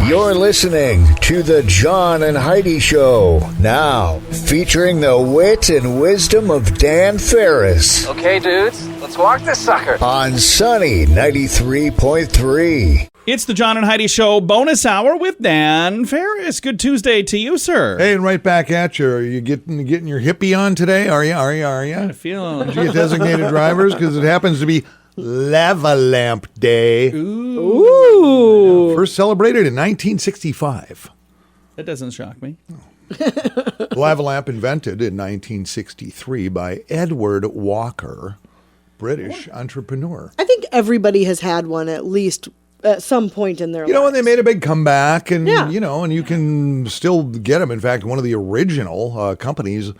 You're listening to the John and Heidi Show. Now, featuring the wit and wisdom of Dan Ferris. Okay, dudes, let's walk this sucker. On Sunny 93.3. It's the John and Heidi Show bonus hour with Dan Ferris. Good Tuesday to you, sir. Hey, and right back at you. Are you getting your hippie on today? Are you? I feel. Did you get designated drivers? Because it happens to be Lava Lamp Day. Ooh. First celebrated in 1965. That doesn't shock me. The lava lamp invented in 1963 by Edward Walker, British entrepreneur. I think everybody has had one at least at some point in their lives. You know, and they made a big comeback, and Yeah. and you can still get them. In fact, one of the original companies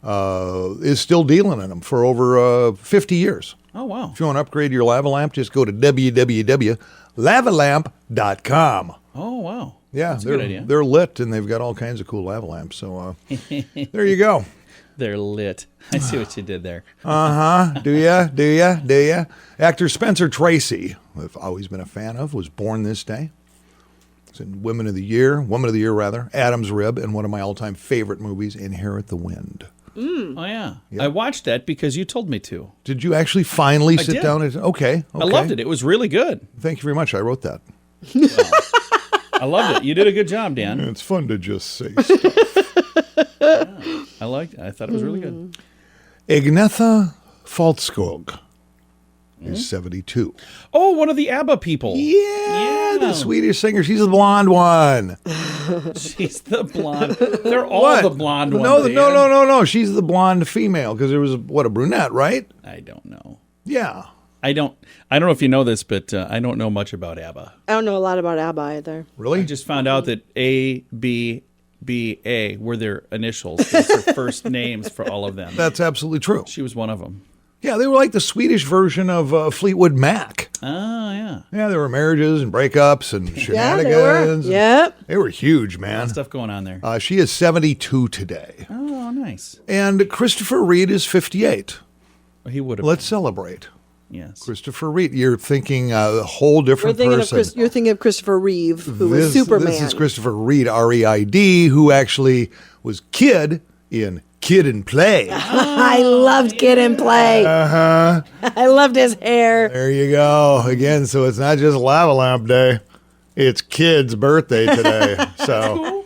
is still dealing in them for over 50 years. Oh, wow. If you want to upgrade your lava lamp, just go to www.lavalamp.com. Oh, wow. Yeah, That's a good idea. They're lit, and they've got all kinds of cool lava lamps. So there you go. They're lit. I see what you did there. Do ya? Actor Spencer Tracy, who I've always been a fan of, was born this day. It's in Woman of the Year, Adam's Rib, and one of my all-time favorite movies, Inherit the Wind. Oh, yeah. I watched that because you told me to. Did you actually finally sit did. down? Okay. I loved it. It was really good. Thank you very much. I wrote that. I loved it. You did a good job, Dan. It's fun to just say stuff. I liked it. I thought it was really good. Agnetha Faltskog is 72. Oh, one of the ABBA people. Yeah, the Swedish singer. She's the blonde one. She's the blonde. They're all the blonde ones. No. She's the blonde female because there was, a brunette, right? I don't know. Yeah. I don't know if you know this, but I don't know much about ABBA. I don't know a lot about ABBA either. Really? I just found out that ABBA were their initials. Those are first names for all of them. That's absolutely true. She was one of them. Yeah, they were like the Swedish version of Fleetwood Mac. Oh, yeah. Yeah, there were marriages and breakups and Yeah, shenanigans. they were. Yep. They were huge, man. Stuff going on there. She is 72 today. Oh, nice. And Christopher Reed is 58. He would have. Let's celebrate. Yes. Christopher Reed. You're thinking a whole different person. You're thinking of Christopher Reeve, who was Superman. This is Christopher Reed, R-E-I-D, who actually was Kid in Kid and Play. I loved Kid and Play. Uh-huh. I loved his hair. There you go. Again, so it's not just Lava Lamp Day. It's Kid's birthday today. So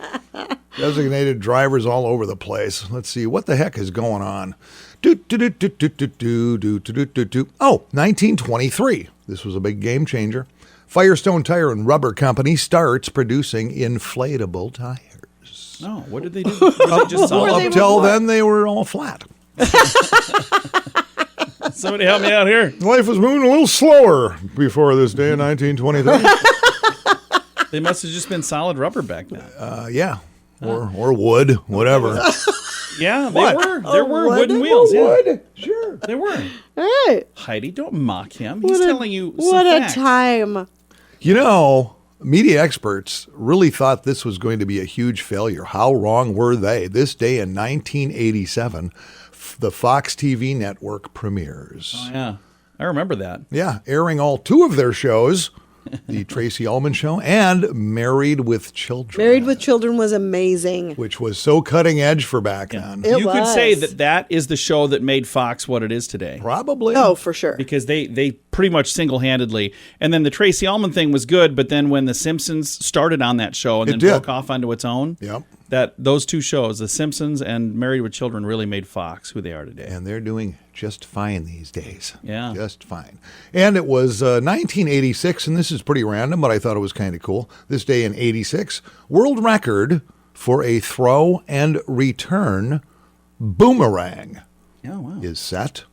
designated drivers all over the place. Let's see. What the heck is going on? Oh, 1923. This was a big game changer. Firestone Tire and Rubber Company starts producing inflatable tires. Oh, what did they do? Was it just solid? Up till then, they were all flat. Somebody help me out here. Life was moving a little slower before this day in 1923. They must have just been solid rubber back then. Yeah. Or wood, whatever. Yeah, they were. There were wooden wheels. Yeah. Wood? Sure. They were. All right. Heidi, don't mock him. He's telling you some What facts. a time. You know, media experts really thought this was going to be a huge failure. How wrong were they? This day in 1987, the Fox TV network premieres. Oh, yeah. I remember that. Yeah, airing all two of their shows, The Tracy Ullman Show and Married with Children. Married with Children was amazing. Which was so cutting edge for back then. It you was. could say that is the show that made Fox what it is today. Probably. Oh, for sure. Because they pretty much single-handedly. And then the Tracy Ullman thing was good, but then when The Simpsons started on that show and then broke off onto its own, Yep. those two shows, The Simpsons and Married with Children, really made Fox who they are today. And they're doing just fine these days. Yeah. Just fine. And it was 1986, and this is pretty random, but I thought it was kind of cool. This day in 86, world record for a throw and return boomerang is set.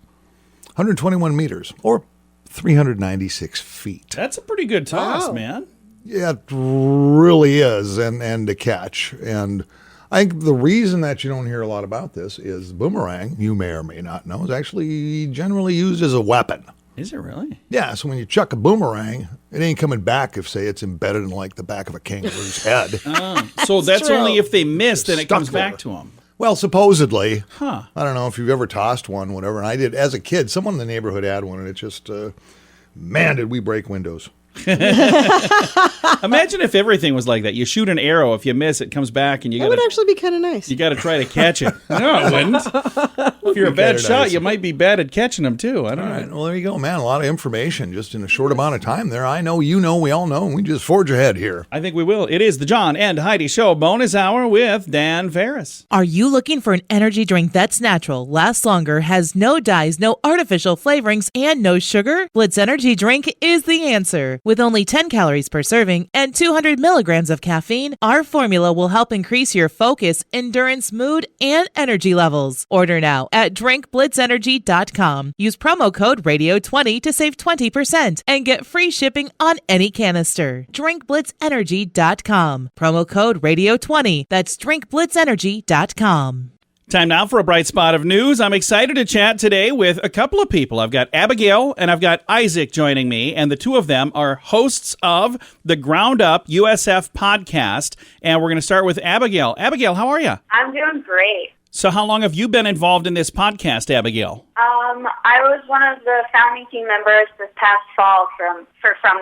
121 meters, or 396 feet. That's a pretty good toss, man. Yeah, it really is, and to catch. And I think the reason that you don't hear a lot about this is boomerang, you may or may not know, is actually generally used as a weapon. Is it really? Yeah, so when you chuck a boomerang, it ain't coming back if, say, it's embedded in, like, the back of a kangaroo's head. So that's only if they miss, then it Stuck comes back there. to them. Well, supposedly. Huh. I don't know if you've ever tossed one, whatever. And I did as a kid. Someone in the neighborhood had one, and it just, man, did we break windows. Imagine if everything was like that. You shoot an arrow. If you miss, it comes back, and That would actually be kind of nice. You got to try to catch it. No, it wouldn't. If you're a bad shot, nice. you might be bad at catching them, too. I don't know. All right. Well, there you go, man. A lot of information just in a short amount of time there. I know, you know, we all know, and we just forge ahead here. I think we will. It is the John and Heidi Show bonus hour with Dan Ferris. Are you looking for an energy drink that's natural, lasts longer, has no dyes, no artificial flavorings, and no sugar? Blitz Energy Drink is the answer. With only 10 calories per serving and 200 milligrams of caffeine, our formula will help increase your focus, endurance, mood, and energy levels. Order now at drinkblitzenergy.com. Use promo code RADIO20 to save 20% and get free shipping on any canister. drinkblitzenergy.com. Promo code RADIO20. That's drinkblitzenergy.com. Time now for a bright spot of news. I'm excited to chat today with a couple of people. I've got Abigail and I've got Isaac joining me, and the two of them are hosts of the Ground Up USF podcast, and we're going to start with Abigail. Abigail, how are you? I'm doing great. So how long have you been involved in this podcast, Abigail? I was one of the founding team members this past fall from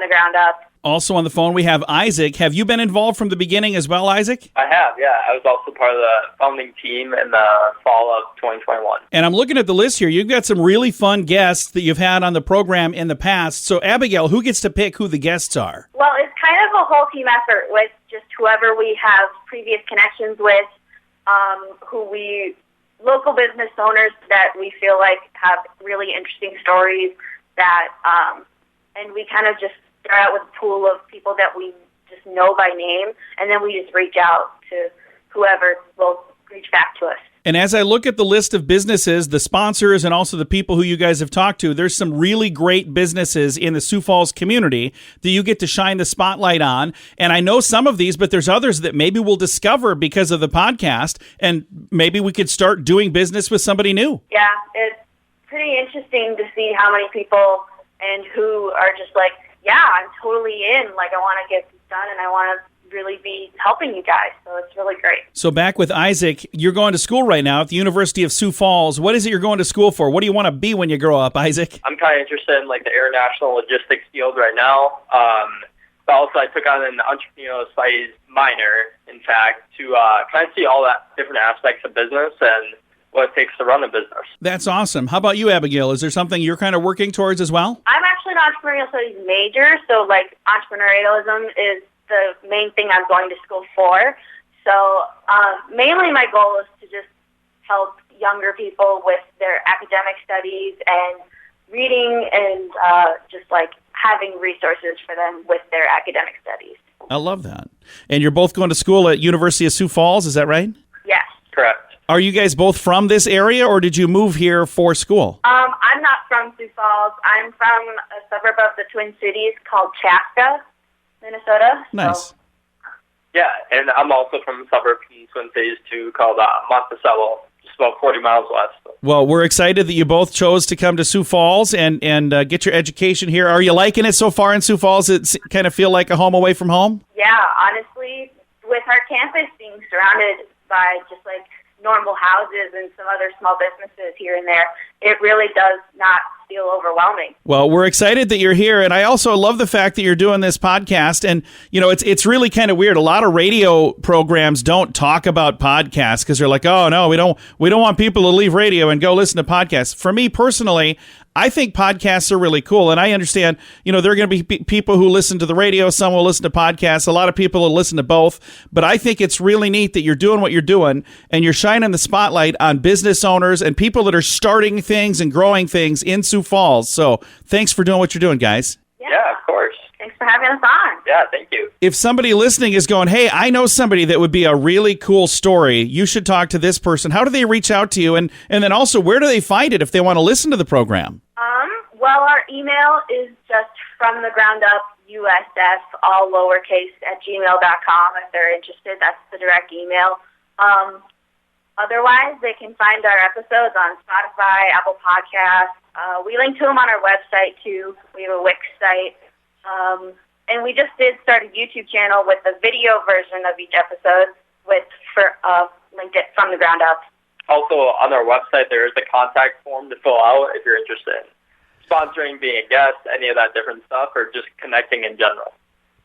the Ground Up. Also on the phone, we have Isaac. Have you been involved from the beginning as well, Isaac? I have, yeah. I was also part of the founding team in the fall of 2021. And I'm looking at the list here. You've got some really fun guests that you've had on the program in the past. So, Abigail, who gets to pick who the guests are? Well, it's kind of a whole team effort with just whoever we have previous connections with, local business owners that we feel like have really interesting stories that, and we kind of just start out with a pool of people that we just know by name, and then we just reach out to whoever will reach back to us. And as I look at the list of businesses, the sponsors, and also the people who you guys have talked to, there's some really great businesses in the Sioux Falls community that you get to shine the spotlight on. And I know some of these, but there's others that maybe we'll discover because of the podcast, and maybe we could start doing business with somebody new. Yeah, it's pretty interesting to see how many people and who are just like, yeah, I'm totally in. Like, I want to get this done, and I want to really be helping you guys. So it's really great. So back with Isaac, you're going to school right now at the University of Sioux Falls. What is it you're going to school for? What do you want to be when you grow up, Isaac? I'm kind of interested in like the international logistics field right now. But also I took on an entrepreneurial studies minor, in fact, to kind of see all that different aspects of business and what it takes to run a business. That's awesome. How about you, Abigail? Is there something you're kind of working towards as well? I'm actually an entrepreneurial studies major, so like entrepreneurialism is the main thing I'm going to school for. So mainly my goal is to just help younger people with their academic studies and reading and just like having resources for them with their academic studies. I love that. And you're both going to school at University of Sioux Falls, is that right? Yes. Correct. Are you guys both from this area, or did you move here for school? I'm not from Sioux Falls. I'm from a suburb of the Twin Cities called Chaska, Minnesota. Nice. So. Yeah, and I'm also from a suburb in Twin Cities too called Monticello, just about 40 miles west. Well, we're excited that you both chose to come to Sioux Falls and get your education here. Are you liking it so far in Sioux Falls? It kind of feel like a home away from home? Yeah, honestly, with our campus being surrounded by just like normal houses and some other small businesses here and there, it really does not feel overwhelming. Well, we're excited that you're here, and I also love the fact that you're doing this podcast. And you know, it's really kind of weird. A lot of radio programs don't talk about podcasts because they're like, oh no, we don't want people to leave radio and go listen to podcasts. For me personally, I think podcasts are really cool, and I understand, you know, there are going to be people who listen to the radio, some will listen to podcasts, a lot of people will listen to both, but I think it's really neat that you're doing what you're doing, and you're shining the spotlight on business owners and people that are starting things and growing things in Sioux Falls. So thanks for doing what you're doing, guys. Yeah, of course. Thanks for having us on. Yeah, thank you. If somebody listening is going, hey, I know somebody that would be a really cool story, you should talk to this person. How do they reach out to you? And then also, where do they find it if they want to listen to the program? Well, our email is just from the ground up USF, all lowercase, at gmail.com. If they're interested, that's the direct email. Otherwise, they can find our episodes on Spotify, Apple Podcasts. We link to them on our website, too. We have a Wix site. And we just did start a YouTube channel with the video version of each episode linked it from the ground up. Also, on our website, there is a contact form to fill out if you're interested. sponsoring, being a guest, any of that different stuff, or just connecting in general.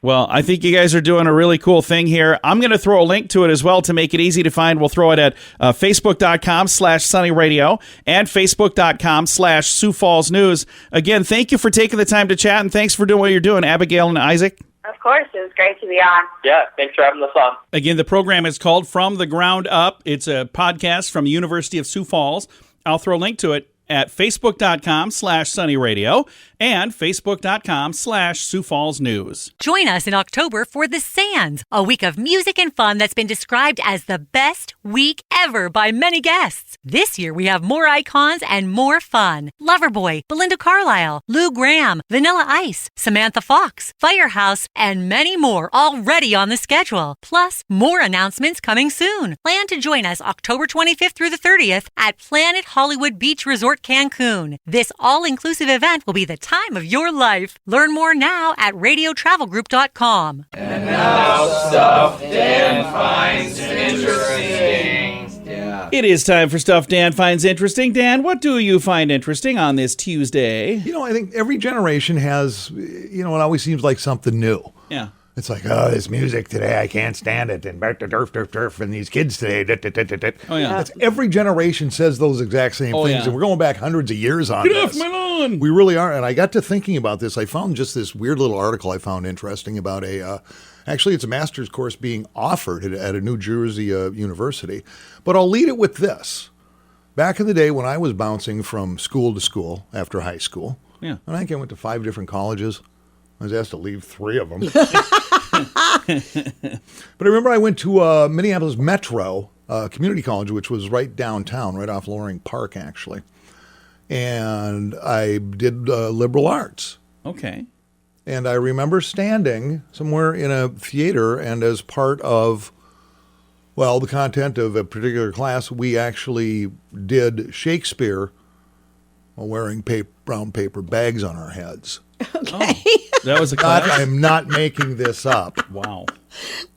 Well, I think you guys are doing a really cool thing here. I'm going to throw a link to it as well to make it easy to find. We'll throw it at facebook.com/sunnyradio and facebook.com/Sioux Falls News. Again, thank you for taking the time to chat, and thanks for doing what you're doing, Abigail and Isaac. Of course, it was great to be on. Yeah, thanks for having us on. Again, the program is called From the Ground Up. It's a podcast from University of Sioux Falls. I'll throw a link to it at facebook.com/sunnyradio and facebook.com/Sioux Falls News. Join us in October for The Sands, a week of music and fun that's been described as the best week ever by many guests. This year we have more icons and more fun. Loverboy, Belinda Carlisle, Lou Gramm, Vanilla Ice, Samantha Fox, Firehouse, and many more already on the schedule. Plus, more announcements coming soon. Plan to join us October 25th through the 30th at Planet Hollywood Beach Resort Cancun. This all-inclusive event will be the time of your life. Learn more now at radiotravelgroup.com. And now stuff Dan finds interesting. Yeah. It is time for Stuff Dan Finds Interesting. Dan, what do you find interesting on this Tuesday? You know, I think every generation has, it always seems like something new. Yeah. It's like, oh, this music today, I can't stand it. And back to turf, and these kids today. Oh, yeah. That's, every generation says those exact same things. Yeah. And we're going back hundreds of years on Get this. off my lawn! We really are. And I got to thinking about this. I found just this weird little article I found interesting about actually, it's a master's course being offered at a New Jersey university. But I'll lead it with this. Back in the day when I was bouncing from school to school after high school, Yeah. and I think I went to 5 different colleges. I was asked to leave 3 of them. But I remember I went to Minneapolis Metro Community College, which was right downtown, right off Loring Park, actually. And I did liberal arts. Okay. And I remember standing somewhere in a theater, and as part of, the content of a particular class, we actually did Shakespeare while wearing brown paper bags on our heads. Okay. That was a class? I'm not making this up. Wow.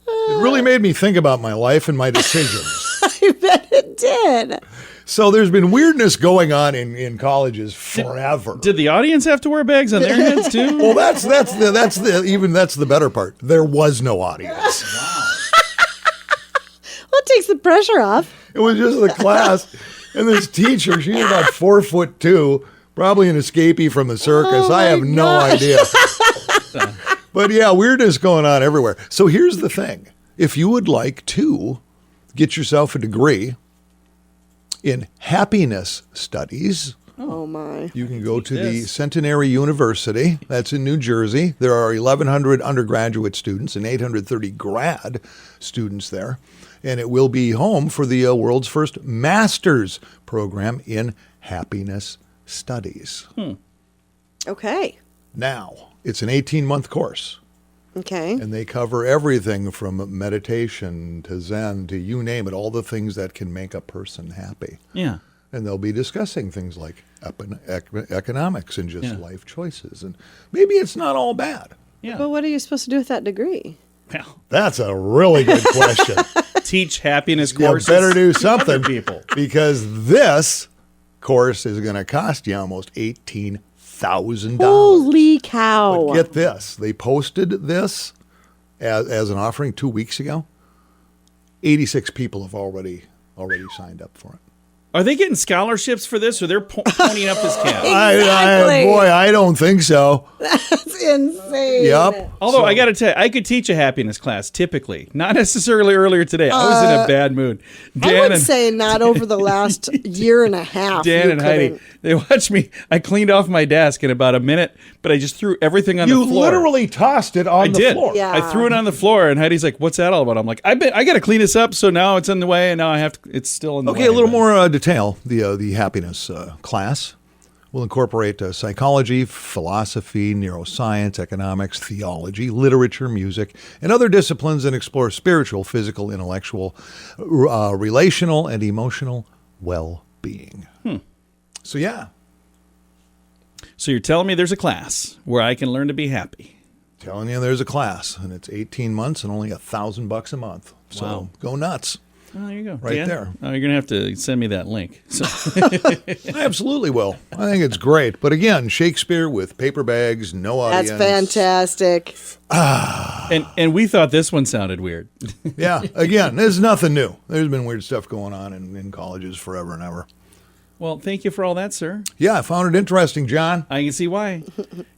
It really made me think about my life and my decisions. I bet it did. So there's been weirdness going on in colleges forever. Did the audience have to wear bags on their heads too? Well, that's the better part. There was no audience. Well, it takes the pressure off. It was just the class, and this teacher. She was about 4'2", probably an escapee from the circus. I have no idea. But yeah, weirdness going on everywhere. So here's the thing: if you would like to get yourself a degree in happiness studies, Oh, my. you can go to the Centenary University. That's in New Jersey. There are 1,100 undergraduate students and 830 grad students there. And it will be home for the world's first master's program in happiness studies. Okay. Now, it's an 18-month course. Okay. And they cover everything from meditation to Zen to you name it, all the things that can make a person happy. Yeah. And they'll be discussing things like economics and just life choices. And maybe it's not all bad. Yeah. But what are you supposed to do with that degree? Well, That's a really good question. teach happiness You courses. better do to something, other people. because this course is going to cost you almost $18,000. Holy cow. But get this. They posted this as an offering 2 weeks ago. 86 people have already signed up for it. Are they getting scholarships for this, or they're ponying up this cash? Exactly. I don't think so. That's insane. Yep. Although I got to tell you, I could teach a happiness class typically, not necessarily earlier today. I was in a bad mood. I would say not over the last year and a half. Dan you and Heidi, couldn't. they watched me. I cleaned off my desk in about a minute, but I just threw everything on the You floor. literally tossed it on I the did. floor. Yeah. I threw it on the floor, and Heidi's like, "What's that all about?" I'm like, I got to clean this up, so now it's in the way, and now I have to. It's still in the way. Okay, a little but- more detail. The happiness class will incorporate psychology, philosophy, neuroscience, economics, theology, literature, music, and other disciplines, and explore spiritual, physical, intellectual, relational, and emotional well-being. So yeah, So you're telling me there's a class where I can learn to be happy? telling you there's a class, and it's 18 months and only $1,000 a month. So Wow. go nuts. Oh, there you go. Right there. Oh, you're going to have to send me that link. So. I absolutely will. I think it's great. But again, Shakespeare with paper bags, no audience. That's fantastic. And we thought this one sounded weird. Yeah, again, there's nothing new. There's been weird stuff going on in colleges forever and ever. Well, thank you for all that, sir. Yeah, I found it interesting, John. I can see why.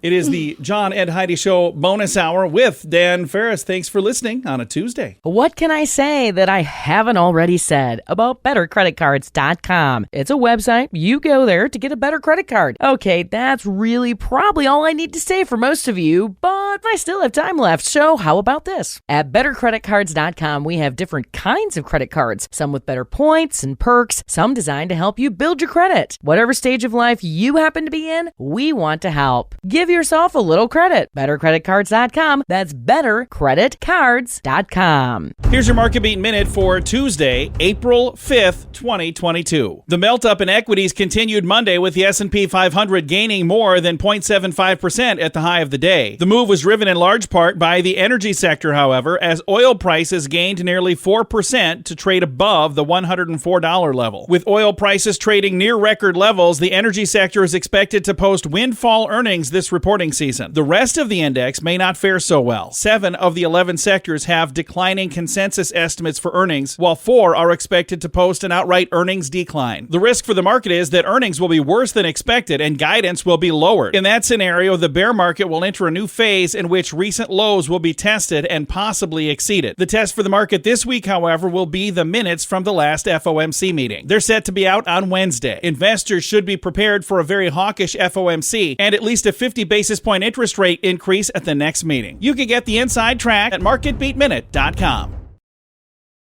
It is the John and Heidi Show bonus hour with Dan Ferris. Thanks for listening on a Tuesday. What can I say that I haven't already said about BetterCreditCards.com? It's a website. You go there to get a better credit card. Okay, that's really probably all I need to say for most of you, but I still have time left, so how about this? At BetterCreditCards.com, we have different kinds of credit cards, some with better points and perks, some designed to help you build your credit. Whatever stage of life you happen to be in, we want to help. Give yourself a little credit. BetterCreditCards.com. That's BetterCreditCards.com. Here's your Market Beat Minute for Tuesday, April 5th, 2022. The melt-up in equities continued Monday with the S&P 500 gaining more than 0.75% at the high of the day. The move was driven in large part by the energy sector, however, as oil prices gained nearly 4% to trade above the $104 level. With oil prices trading near record levels, the energy sector is expected to post windfall earnings this reporting season. The rest of the index may not fare so well. 7 of the 11 sectors have declining consensus estimates for earnings, while 4 are expected to post an outright earnings decline. The risk for the market is that earnings will be worse than expected and guidance will be lowered. In that scenario, the bear market will enter a new phase in which recent lows will be tested and possibly exceeded. The test for the market this week, however, will be the minutes from the last FOMC meeting. They're set to be out on Wednesday. Investors should be prepared for a very hawkish FOMC and at least a 50 basis point interest rate increase at the next meeting. You can get the inside track at MarketBeatMinute.com.